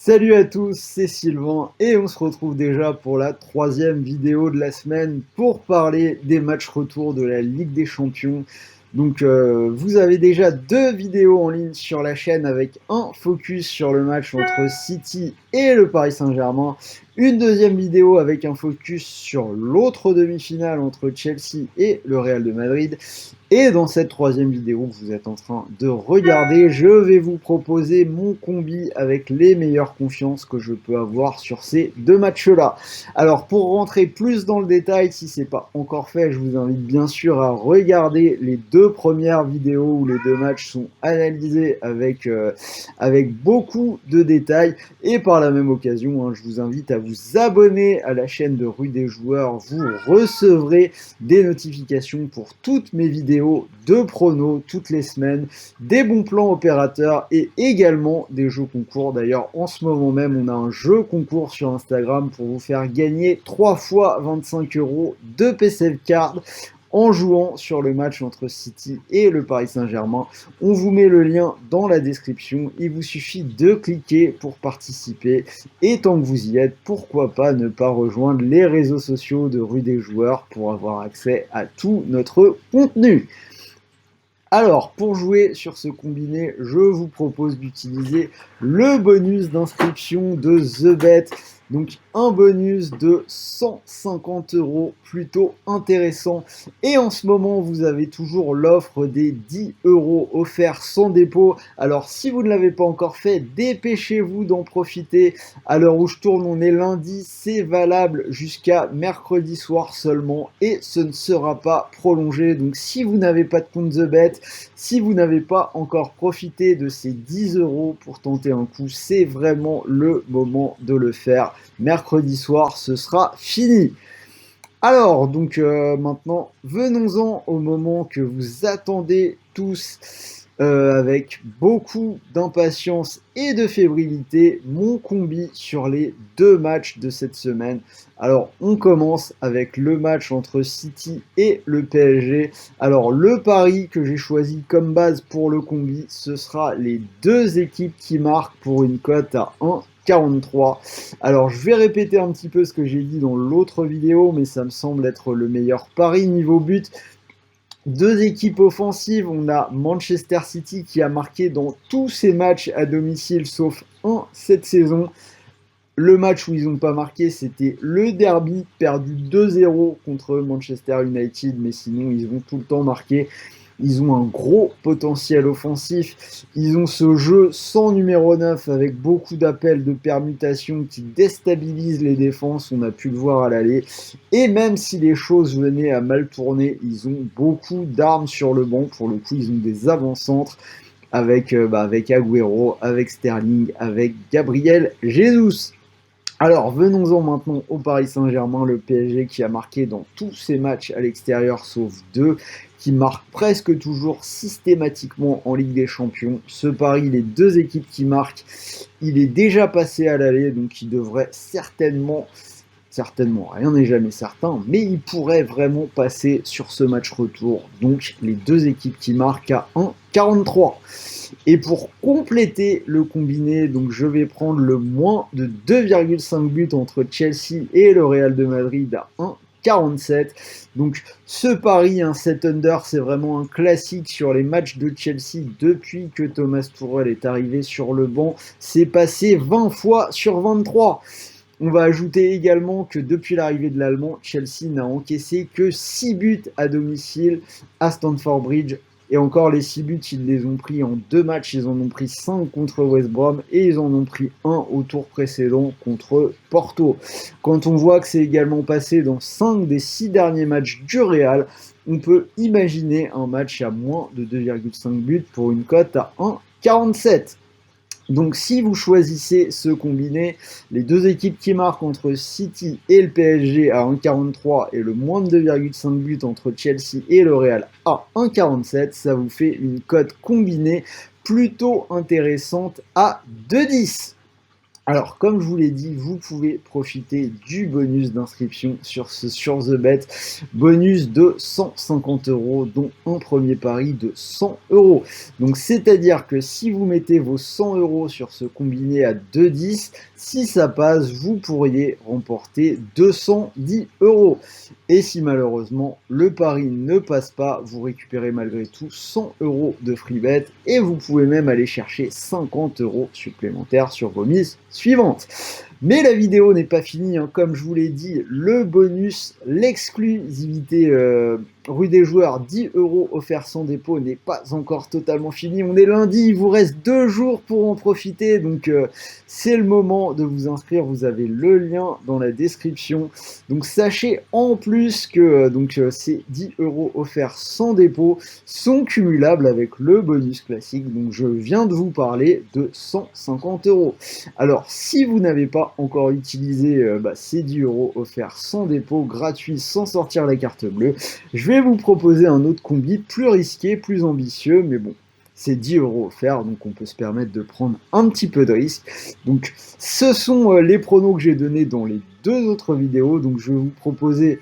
Salut à tous, c'est Sylvain et on se retrouve déjà pour la troisième vidéo de la semaine pour parler des matchs retour de la Ligue des Champions. Donc vous avez déjà deux vidéos en ligne sur la chaîne avec un focus sur le match entre City et le Paris Saint-Germain, une deuxième vidéo avec un focus sur l'autre demi-finale entre Chelsea et le Real de Madrid. Et dans cette troisième vidéo que vous êtes en train de regarder, je vais vous proposer mon combi avec les meilleures confiances que je peux avoir sur ces deux matchs-là. Alors pour rentrer plus dans le détail, si ce n'est pas encore fait, je vous invite bien sûr à regarder les deux premières vidéos où les deux matchs sont analysés avec beaucoup de détails. Et par la même occasion, je vous invite à vous abonner à la chaîne de Rue des Joueurs. Vous recevrez des notifications pour toutes mes vidéos de pronos toutes les semaines, des bons plans opérateurs et également des jeux concours. D'ailleurs, en ce moment même, on a un jeu concours sur Instagram pour vous faire gagner 3 fois 25 € de PCF Card en jouant sur le match entre City et le Paris Saint-Germain. On vous met le lien dans la description. Il vous suffit de cliquer pour participer. Et tant que vous y êtes, pourquoi pas ne pas rejoindre les réseaux sociaux de Rue des Joueurs pour avoir accès à tout notre contenu. Alors, pour jouer sur ce combiné, je vous propose d'utiliser le bonus d'inscription de TheBet. Donc, un bonus de 150 € plutôt intéressant. Et en ce moment, vous avez toujours l'offre des 10 € offerts sans dépôt. Alors, si vous ne l'avez pas encore fait, dépêchez-vous d'en profiter. À l'heure où je tourne, on est lundi. C'est valable jusqu'à mercredi soir seulement. Et ce ne sera pas prolongé. Donc, si vous n'avez pas de compte TheBet, si vous n'avez pas encore profité de ces 10 € pour tenter un coup, c'est vraiment le moment de le faire. Mercredi soir, ce sera fini. Alors, donc maintenant, venons-en au moment que vous attendez tous avec beaucoup d'impatience et de fébrilité, mon combi sur les deux matchs de cette semaine. Alors, on commence avec le match entre City et le PSG. Alors, le pari que j'ai choisi comme base pour le combi, ce sera les deux équipes qui marquent pour une cote à 1,43. Alors, je vais répéter un petit peu ce que j'ai dit dans l'autre vidéo, mais ça me semble être le meilleur pari niveau but. Deux équipes offensives, on a Manchester City qui a marqué dans tous ses matchs à domicile, sauf un cette saison. Le match où ils n'ont pas marqué, c'était le derby, perdu 2-0 contre Manchester United, mais sinon ils ont tout le temps marqué. Ils ont un gros potentiel offensif. Ils ont ce jeu sans numéro 9 avec beaucoup d'appels de permutations qui déstabilisent les défenses. On a pu le voir à l'aller. Et même si les choses venaient à mal tourner, ils ont beaucoup d'armes sur le banc. Pour le coup, ils ont des avant-centres avec Agüero, avec Sterling, avec Gabriel Jesus. Alors, venons-en maintenant au Paris Saint-Germain, le PSG qui a marqué dans tous ses matchs à l'extérieur, sauf deux, qui marque presque toujours systématiquement en Ligue des Champions. Ce pari, les deux équipes qui marquent, il est déjà passé à l'aller, donc il devrait certainement, rien n'est jamais certain, mais il pourrait vraiment passer sur ce match retour. Donc, les deux équipes qui marquent à 1,43. Et pour compléter le combiné, donc je vais prendre le moins de 2,5 buts entre Chelsea et le Real de Madrid à 1,47. Donc ce pari, un 7 under, c'est vraiment un classique sur les matchs de Chelsea depuis que Thomas Tuchel est arrivé sur le banc. C'est passé 20 fois sur 23. On va ajouter également que depuis l'arrivée de l'Allemand, Chelsea n'a encaissé que 6 buts à domicile à Stamford Bridge. Et encore, les 6 buts, ils les ont pris en 2 matchs. Ils en ont pris 5 contre West Brom et ils en ont pris 1 au tour précédent contre Porto. Quand on voit que c'est également passé dans 5 des 6 derniers matchs du Real, on peut imaginer un match à moins de 2,5 buts pour une cote à 1,47. Donc si vous choisissez ce combiné, les deux équipes qui marquent entre City et le PSG à 1,43 et le moins de 2,5 buts entre Chelsea et le Real à 1,47, ça vous fait une cote combinée plutôt intéressante à 2,10. Alors, comme je vous l'ai dit, vous pouvez profiter du bonus d'inscription sur The Bet, bonus de 150 €, dont un premier pari de 100 €. Donc, c'est-à-dire que si vous mettez vos 100 € sur ce combiné à 2,10, si ça passe, vous pourriez remporter 210 €. Et si malheureusement le pari ne passe pas, vous récupérez malgré tout 100 € de free bet et vous pouvez même aller chercher 50 € supplémentaires sur vos mises suivantes. Mais la vidéo n'est pas finie, hein. Comme je vous l'ai dit, le bonus, l'exclusivité rue des joueurs, 10 € offerts sans dépôt n'est pas encore totalement fini. On est lundi, il vous reste 2 jours pour en profiter, donc c'est le moment de vous inscrire. Vous avez le lien dans la description. Donc sachez en plus que ces 10 € offerts sans dépôt sont cumulables avec le bonus classique. Donc je viens de vous parler de 150 €. Alors si vous n'avez pas encore utilisé ces 10 € offerts sans dépôt, gratuit, sans sortir la carte bleue, je vais vous proposer un autre combi plus risqué, plus ambitieux, mais bon, c'est 10 € offerts, donc on peut se permettre de prendre un petit peu de risque. Donc ce sont les pronos que j'ai donnés dans les 2 autres vidéos. Donc je vais vous proposer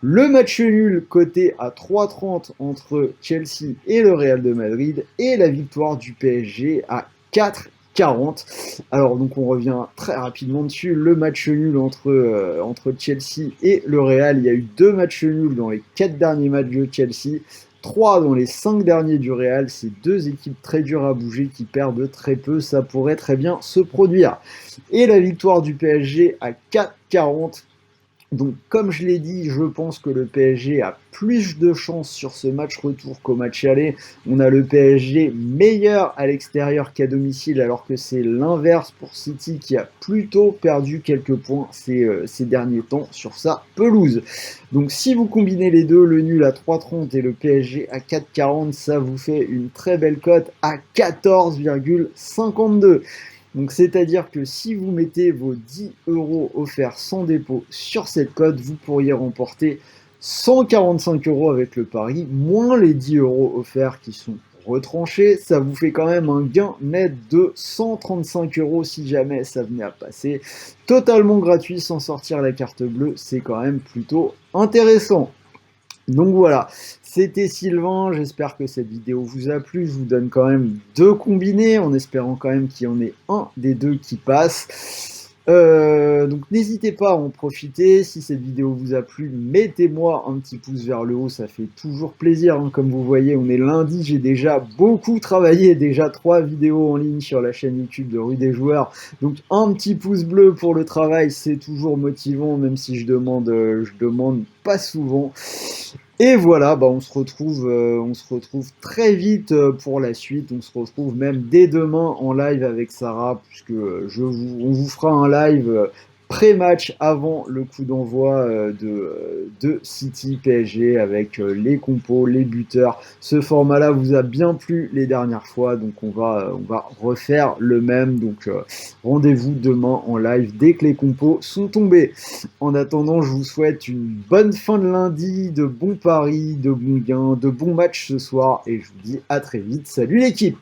le match nul coté à 3,30 entre Chelsea et le Real de Madrid et la victoire du PSG à 4,40. Alors donc on revient très rapidement dessus. Le match nul entre Chelsea et le Real, il y a eu 2 matchs nuls dans les 4 derniers matchs de Chelsea, 3 dans les 5 derniers du Real. C'est 2 équipes très dures à bouger qui perdent très peu, ça pourrait très bien se produire. Et la victoire du PSG à 4,40. Donc, comme je l'ai dit, je pense que le PSG a plus de chances sur ce match retour qu'au match aller. On a le PSG meilleur à l'extérieur qu'à domicile, alors que c'est l'inverse pour City qui a plutôt perdu quelques points ces derniers temps sur sa pelouse. Donc, si vous combinez les deux, le nul à 3,30 et le PSG à 4,40, ça vous fait une très belle cote à 14,52. Donc c'est-à-dire que si vous mettez vos 10 € offerts sans dépôt sur cette cote, vous pourriez remporter 145 € avec le pari, moins les 10 € offerts qui sont retranchés. Ça vous fait quand même un gain net de 135 € si jamais ça venait à passer. Totalement gratuit sans sortir la carte bleue, c'est quand même plutôt intéressant. Donc voilà, c'était Sylvain, j'espère que cette vidéo vous a plu. Je vous donne quand même 2 combinés, en espérant quand même qu'il y en ait un des 2 qui passe. Donc n'hésitez pas à en profiter. Si cette vidéo vous a plu, mettez-moi un petit pouce vers le haut, ça fait toujours plaisir, hein. Comme vous voyez, on est lundi, j'ai déjà beaucoup travaillé, déjà 3 vidéos en ligne sur la chaîne YouTube de Rue des Joueurs. Donc un petit pouce bleu pour le travail, c'est toujours motivant, même si je demande pas souvent. Et voilà, on se retrouve très vite pour la suite. On se retrouve même dès demain en live avec Sarah, puisque on vous fera un live pré-match avant le coup d'envoi de City PSG avec les compos, les buteurs. Ce format-là vous a bien plu les dernières fois, donc on va refaire le même. Donc rendez-vous demain en live dès que les compos sont tombés. En attendant, je vous souhaite une bonne fin de lundi, de bons paris, de bons gains, de bons matchs ce soir, et je vous dis à très vite. Salut l'équipe!